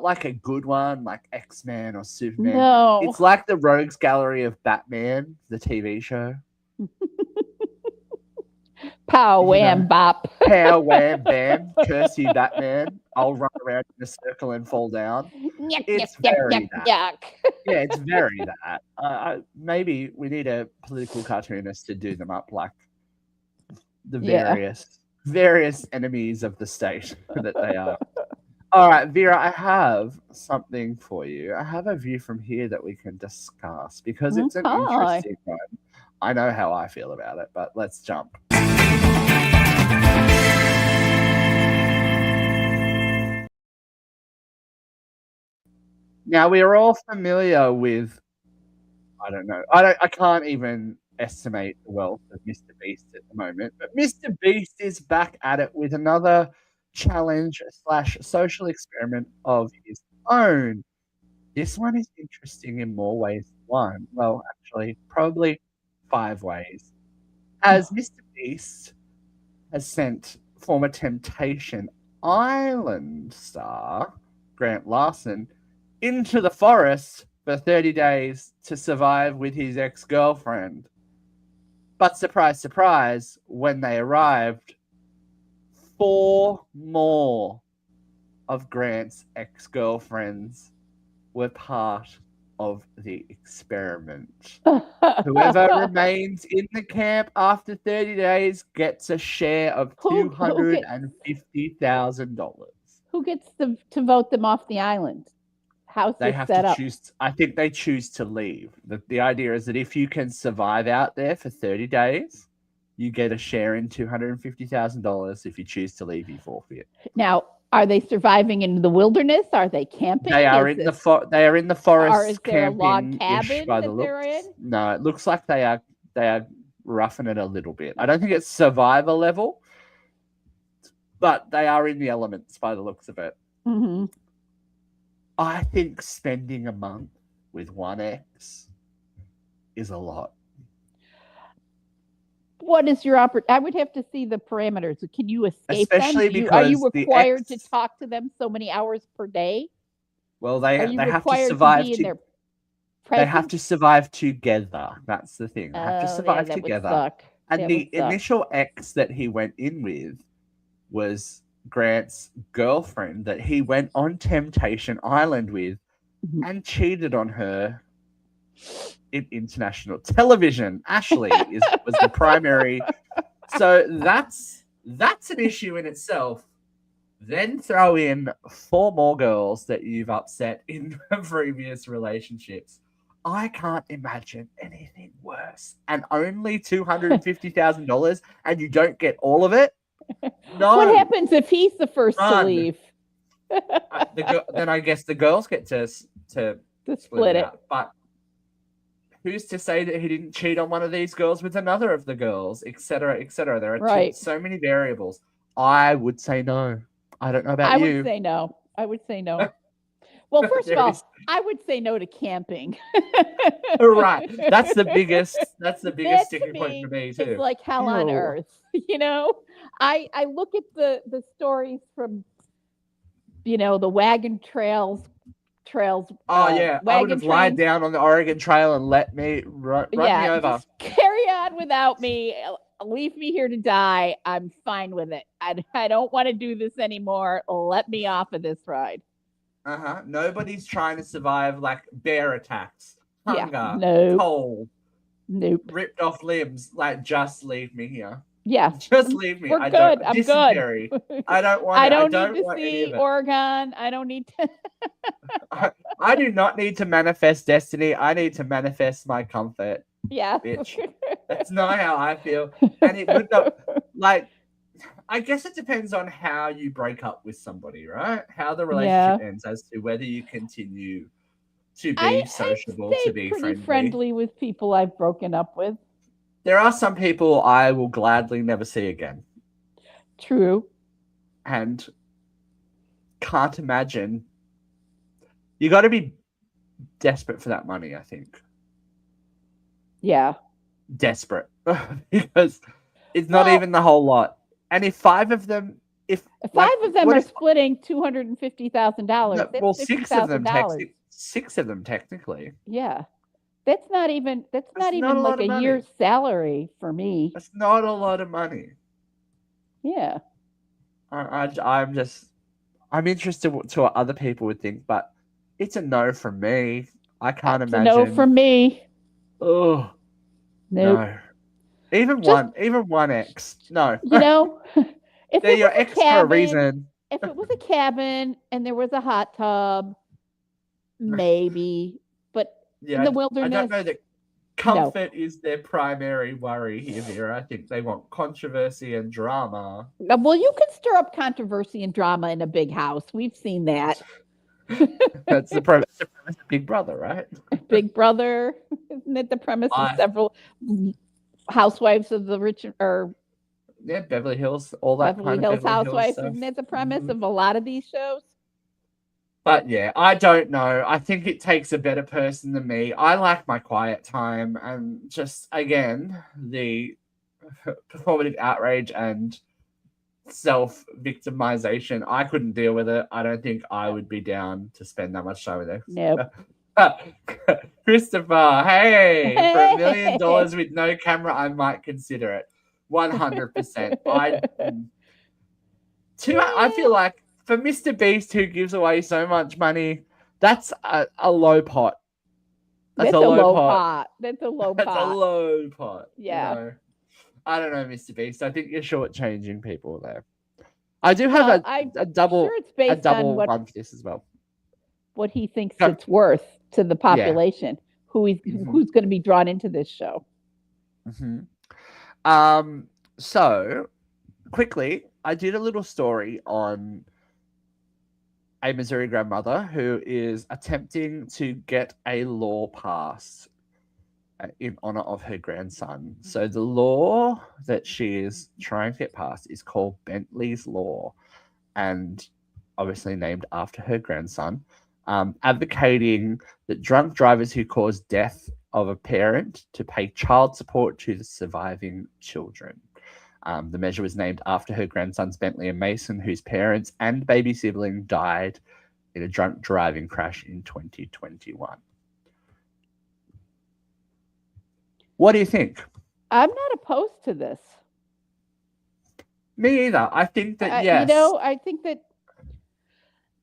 like a good one like X-Men or Superman. No, it's like the rogues gallery of Batman, the TV show. Pow wham bop. Pow wham bam. Curse you, Batman. I'll run around in a circle and fall down. It's very that. Yeah, it's very that. Maybe we need a political cartoonist to do them up like the various enemies of the state that they are. All right, Vera, I have something for you. I have a view from here that we can discuss because it's an interesting one. I know how I feel about it, but let's jump. Now, we are all familiar with, I don't know, I can't even estimate the wealth of Mr. Beast at the moment, but Mr. Beast is back at it with another challenge / social experiment of his own. This one is interesting in more ways than one. Well, actually, probably 5 ways. As Mr. Beast has sent former Temptation Island star Grant Larson into the forest for 30 days to survive with his ex-girlfriend. But surprise, surprise, when they arrived, 4 more of Grant's ex-girlfriends were part of the experiment. Whoever remains in the camp after 30 days gets a share of $250,000. Who gets to vote them off the island? How's they have to choose. I think they choose to leave. The idea is that if you can survive out there for 30 days, you get a share in $250,000. If you choose to leave, you forfeit. Now, are they surviving in the wilderness? Are they camping? They are in the forest. Or is there a log cabin that they're in? No, it looks like they are roughing it a little bit. I don't think it's survivor level, but they are in the elements by the looks of it. Mm-hmm. I think spending a month with one ex is a lot. What is your I would have to see the parameters. Can you escape Especially them? Are you because the required to ex- talk to them so many hours per day? Well, Are you they have to required to survive. be in their They have presence? to survive together. That's the thing. They have to Oh, yeah, survive that would together. suck. And That the would suck. initial ex that he went in with was Grant's girlfriend that he went on Temptation Island with Mhm. and cheated on her in international television. Ashley was the primary. So that's an issue in itself. Then throw in 4 more girls that you've upset in previous relationships. I can't imagine anything worse. And only $250,000, and you don't get all of it. No. What happens if he's the first to leave? Then I guess the girls get to split it out. But who's to say that he didn't cheat on one of these girls with another of the girls, etc., etc.? There are so many variables. I would say no. I don't know about you. I would say no. Well, first of all, I would say no to camping. Right. That's the biggest sticking point for me too. It's like hell on earth. You know, I look at the stories from, the wagon trails. Oh yeah, I would have lied down on the Oregon Trail and let me run me over. Just carry on without me. Leave me here to die. I'm fine with it. I don't want to do this anymore. Let me off of this ride. Nobody's trying to survive like bear attacks, hunger, cold, ripped off limbs. Like, just leave me here. Yeah, just leave me. We're good. I'm dysentery. good. I don't want. I don't need to see Oregon. I don't need to. I do not need to manifest destiny. I need to manifest my comfort. Yeah, bitch. That's not how I feel, and it would not like. I guess it depends on how you break up with somebody, right? How the relationship ends as to whether you continue to be sociable, to be friendly with people I've broken up with. There are some people I will gladly never see again. True. And can't imagine. You got to be desperate for that money, I think. Yeah. Desperate. Because it's not even the whole lot. And if 5 of them, are splitting $250,000, well, 6 of them, 6 of them technically. Yeah, that's not even like a year's salary for me. That's not a lot of money. Yeah, I'm interested to what other people would think, but it's a no from me. I can't imagine. A no from me. Oh, nope. No. Even one ex. No. If they're your ex for a reason. If it was a cabin and there was a hot tub, maybe. But in the wilderness, I don't know that comfort is their primary worry here, Vera. I think they want controversy and drama. Well, you can stir up controversy and drama in a big house. We've seen that. That's the premise of Big Brother, right? Big Brother. Isn't it the premise of several Housewives of the Rich, or Beverly Hills, all that Beverly Hills Housewives? Isn't that the premise of a lot of these shows? But yeah, I don't know. I think it takes a better person than me. I like my quiet time, and just again the performative outrage and self-victimization. I couldn't deal with it. I don't think I would be down to spend that much time with it. Nope. Christopher, hey, for $1 million with no camera, I might consider it. 100%. I feel like for Mr. Beast, who gives away so much money, that's a low pot. That's a low pot. That's a low pot. That's a low pot. Yeah. I don't know, Mr. Beast. I think you're shortchanging people there. I do have a double one for this as well. What he thinks it's worth to the population, who's going to be drawn into this show. Mm-hmm. So quickly, I did a little story on a Missouri grandmother who is attempting to get a law passed in honor of her grandson. So the law that she is trying to get passed is called Bentley's Law, and obviously named after her grandson. Advocating that drunk drivers who cause death of a parent to pay child support to the surviving children. The measure was named after her grandsons Bentley and Mason, whose parents and baby sibling died in a drunk driving crash in 2021. What do you think? I'm not opposed to this. Me either. I think that, yes. I think that,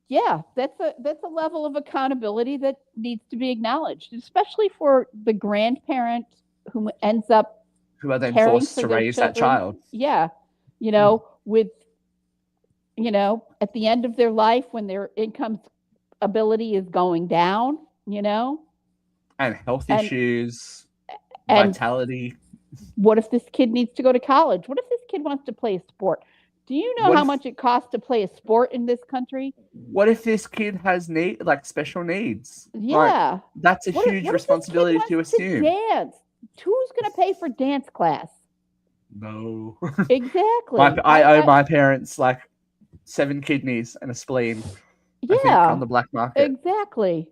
yeah, that's a level of accountability that needs to be acknowledged, especially for the grandparent who ends up who are then forced to raise that child. Yeah. With, at the end of their life when their income ability is going down, and health issues, vitality. What if this kid needs to go to college? What if this kid wants to play a sport? Do you know how much it costs to play a sport in this country? What if this kid has special needs? Yeah. That's a huge responsibility to assume. Dance. Who's going to pay for dance class? No. Exactly. I owe my parents 7 kidneys and a spleen. Yeah. I think, on the black market. Exactly.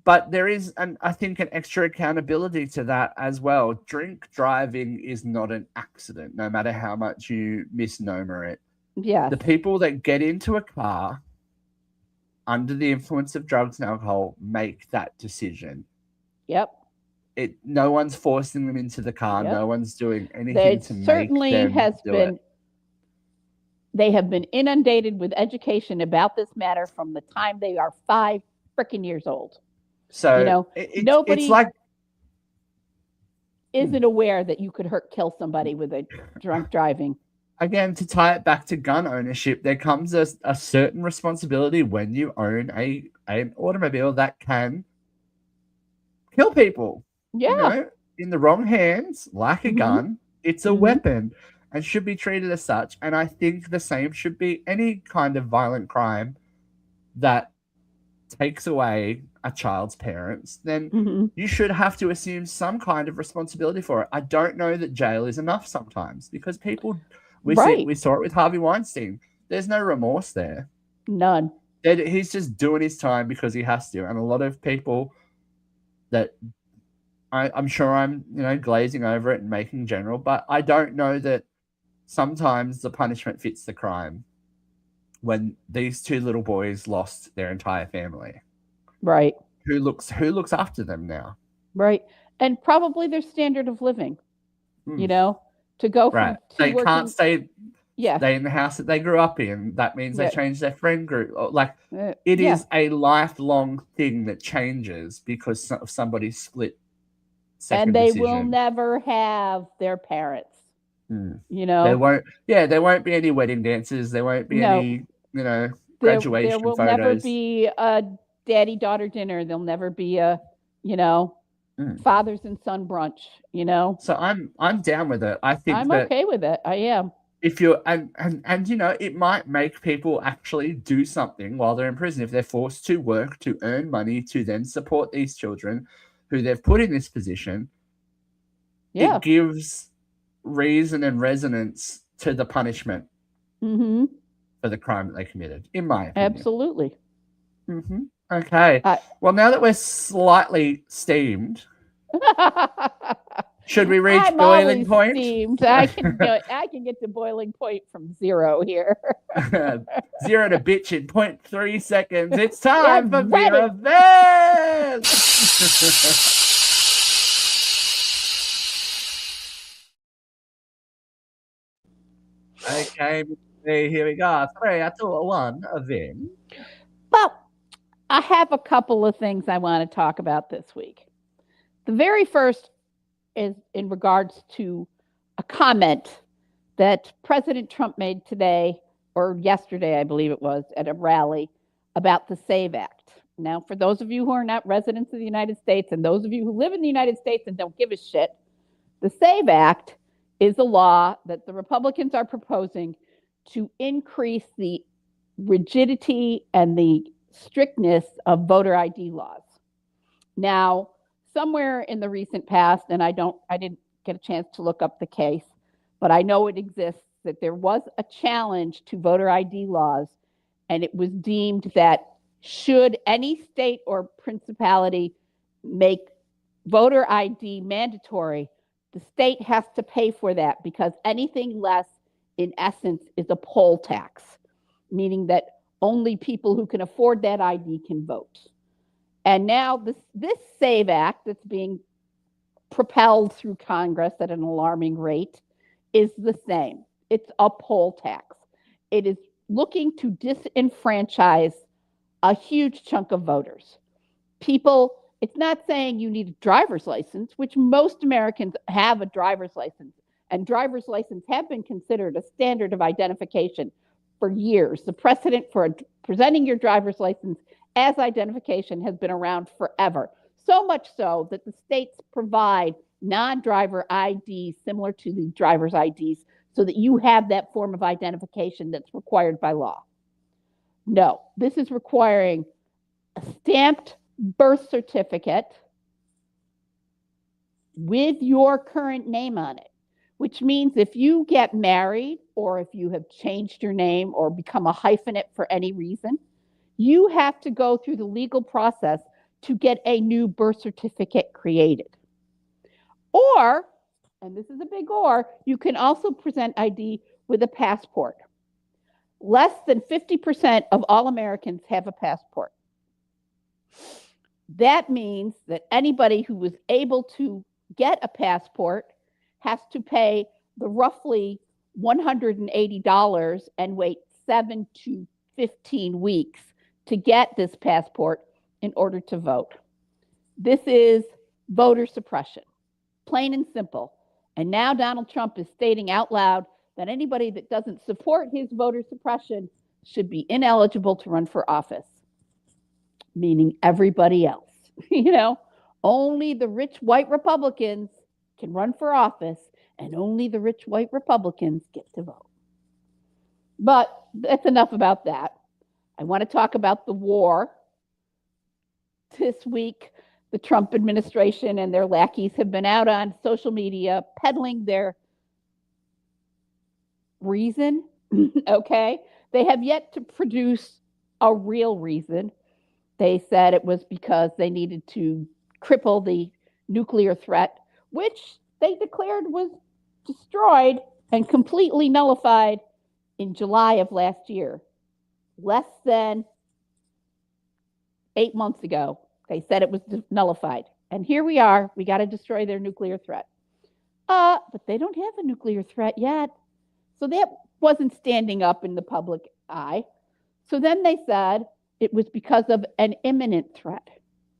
But there is, I think, an extra accountability to that as well. Drink driving is not an accident, no matter how much you misnomer it. Yeah. The people that get into a car under the influence of drugs and alcohol make that decision. Yep. No one's forcing them into the car. Yep. No one's doing anything to make them do it. They have been inundated with education about this matter from the time they are 5 freaking years old. So nobody it's isn't aware that you could kill somebody with a drunk driving. Again, to tie it back to gun ownership, there comes a certain responsibility when you own an automobile that can kill people. Yeah. In the wrong hands, like a gun, it's a weapon and should be treated as such. And I think the same should be any kind of violent crime that takes away a child's parents, then you should have to assume some kind of responsibility for it. I don't know that jail is enough sometimes because people, we saw it with Harvey Weinstein. There's no remorse there. None. He's just doing his time because he has to. And a lot of people that I'm sure I'm, glazing over it and making general, but I don't know that sometimes the punishment fits the crime. When these 2 little boys lost their entire family. Right. Who looks after them now? Right. And probably their standard of living. To go from they can't stay in the house that they grew up in. That means they change their friend group. It is a lifelong thing that changes because of somebody's split second decision. And they decision. will never have their parents. There won't be any wedding dances. There won't be any graduation there will photos. Never be a daddy-daughter dinner. There'll never be a fathers and son brunch. So I'm down with it. I think I'm okay with it. I am. If you're and it might make people actually do something while they're in prison if they're forced to work to earn money to then support these children who they've put in this position. Yeah. It gives reason and resonance to the punishment for the crime that they committed, in my opinion. Absolutely. Okay. Well, now that we're slightly steamed, should we reach boiling point? Steamed. I can do it. I can get to boiling point from 0 here. 0 to bitch in 0.3 seconds. It's time for Vera Vance. Okay, here we go. 3, 2, 1, then. Well, I have a couple of things I want to talk about this week. The very first is in regards to a comment that President Trump made today, or yesterday, I believe it was, at a rally about the SAVE Act. Now, for those of you who are not residents of the United States and those of you who live in the United States and don't give a shit, the SAVE Act is a law that the Republicans are proposing to increase the rigidity and the strictness of voter ID laws. Now, somewhere in the recent past, and I didn't get a chance to look up the case, but I know it exists, that there was a challenge to voter ID laws, and it was deemed that should any state or principality make voter ID mandatory, the state has to pay for that because anything less, in essence, is a poll tax, meaning that only people who can afford that ID can vote. And now this SAVE Act that's being propelled through Congress at an alarming rate is the same. It's a poll tax. It is looking to disenfranchise a huge chunk of voters. People, it's not saying you need a driver's license, which most Americans have a driver's license, and driver's license have been considered a standard of identification for years. The precedent for presenting your driver's license as identification has been around forever. So much so that the states provide non-driver IDs similar to the driver's IDs so that you have that form of identification that's required by law. No, this is requiring a stamped birth certificate with your current name on it, which means if you get married or if you have changed your name or become a hyphenate for any reason, you have to go through the legal process to get a new birth certificate created. Or, and this is a big or, you can also present ID with a passport. Less than 50% of all Americans have a passport. That means that anybody who was able to get a passport has to pay the roughly $180 and wait 7 to 15 weeks to get this passport in order to vote. This is voter suppression, plain and simple. And now Donald Trump is stating out loud that anybody that doesn't support his voter suppression should be ineligible to run for office, meaning everybody else. Only the rich white Republicans can run for office, and only the rich white Republicans get to vote. But that's enough about that. I want to talk about the war. This week, the Trump administration and their lackeys have been out on social media peddling their reason, okay? They have yet to produce a real reason. They said it was because they needed to cripple the nuclear threat, which they declared was destroyed and completely nullified in July of last year. Less than 8 months ago, they said it was nullified. And here we are, we got to destroy their nuclear threat. But they don't have a nuclear threat yet. So that wasn't standing up in the public eye. So then they said it was because of an imminent threat.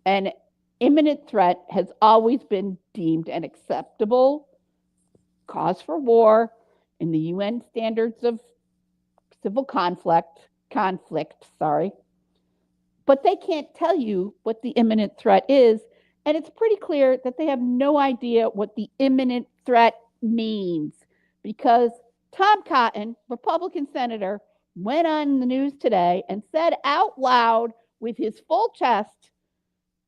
An imminent threat has always been deemed an acceptable cause for war in the UN standards of civil conflict, but they can't tell you what the imminent threat is. And it's pretty clear that they have no idea what the imminent threat means, because Tom Cotton, Republican senator, went on the news today and said out loud with his full chest,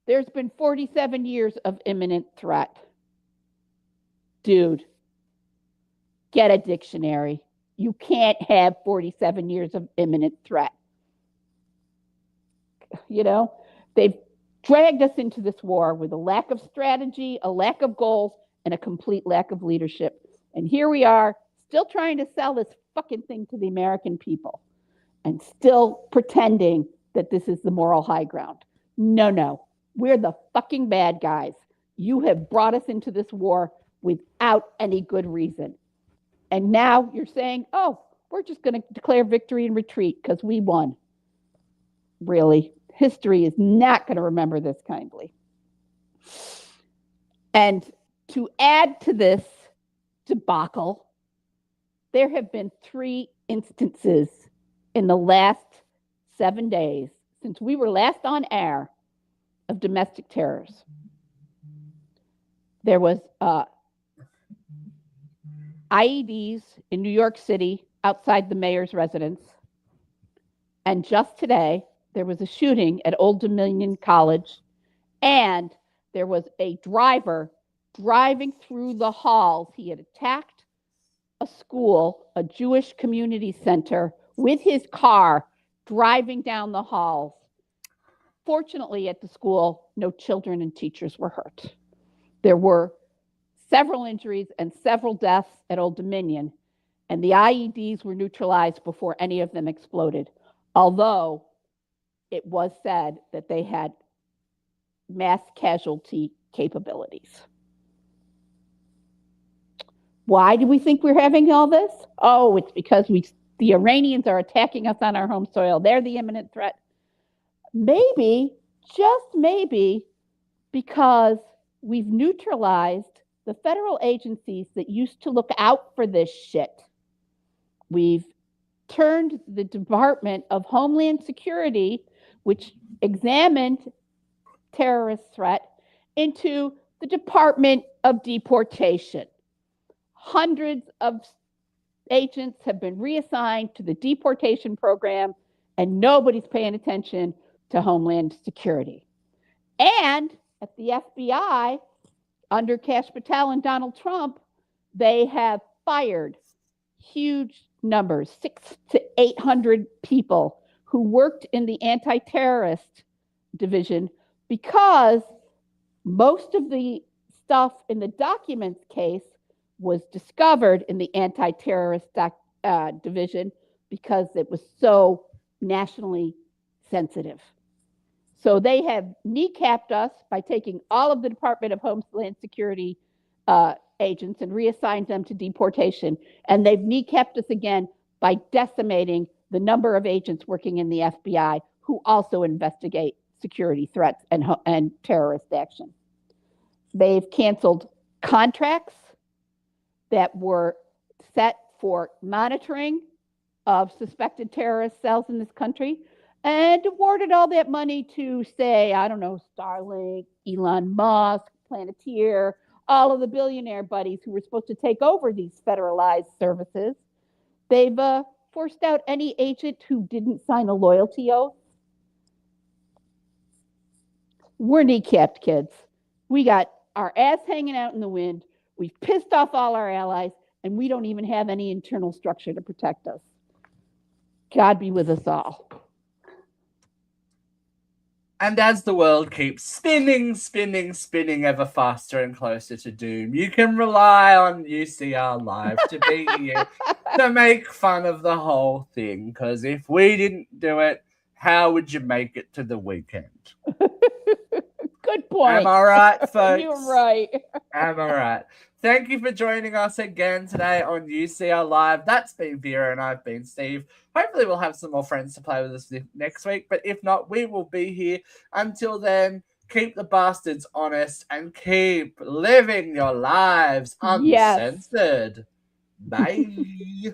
there's been 47 years of imminent threat. Dude, get a dictionary. You can't have 47 years of imminent threat. They've dragged us into this war with a lack of strategy, a lack of goals, and a complete lack of leadership. And here we are, still trying to sell this fucking thing to the American people and still pretending that this is the moral high ground. No. We're the fucking bad guys. You have brought us into this war without any good reason. And now you're saying, oh, we're just going to declare victory and retreat because we won. Really, history is not going to remember this kindly. And to add to this debacle, there have been 3 instances in the last 7 days since we were last on air of domestic terrors. There was IEDs in New York City outside the mayor's residence. And just today, there was a shooting at Old Dominion College, and there was a driver driving through the halls. He had attacked a school, a Jewish community center, with his car, driving down the halls. Fortunately, at the school, no children and teachers were hurt. There were several injuries and several deaths at Old Dominion, and the IEDs were neutralized before any of them exploded, although it was said that they had mass casualty capabilities. Why do we think we're having all this? Oh, it's because the Iranians are attacking us on our home soil. They're the imminent threat. Maybe, just maybe, because we've neutralized the federal agencies that used to look out for this shit. We've turned the Department of Homeland Security, which examined terrorist threat, into the Department of Deportation. Hundreds of agents have been reassigned to the deportation program, and nobody's paying attention to Homeland Security. And at the FBI, under Kash Patel and Donald Trump, they have fired huge numbers, 600 to 800 people who worked in the anti-terrorist division, because most of the stuff in the documents case was discovered in the anti-terrorist division because it was so nationally sensitive. So they have kneecapped us by taking all of the Department of Homeland Security agents and reassigned them to deportation. And they've kneecapped us again by decimating the number of agents working in the FBI who also investigate security threats and terrorist action. They've canceled contracts that were set for monitoring of suspected terrorist cells in this country, and awarded all that money to, say, I don't know, Starlink, Elon Musk, Planeteer, all of the billionaire buddies who were supposed to take over these federalized services. They've forced out any agent who didn't sign a loyalty oath. We're kneecapped, kids. We got our ass hanging out in the wind. We've pissed off all our allies, and we don't even have any internal structure to protect us. God be with us all. And as the world keeps spinning ever faster and closer to doom, you can rely on UCR Live to be here to make fun of the whole thing. Because if we didn't do it, how would you make it to the weekend? Good point. Am I right, folks? You're right. Am I right? Thank you for joining us again today on UCR Live. That's been Vera and I've been Steve. Hopefully we'll have some more friends to play with us next week, but if not, we will be here. Until then, keep the bastards honest and keep living your lives uncensored. Yes. Bye.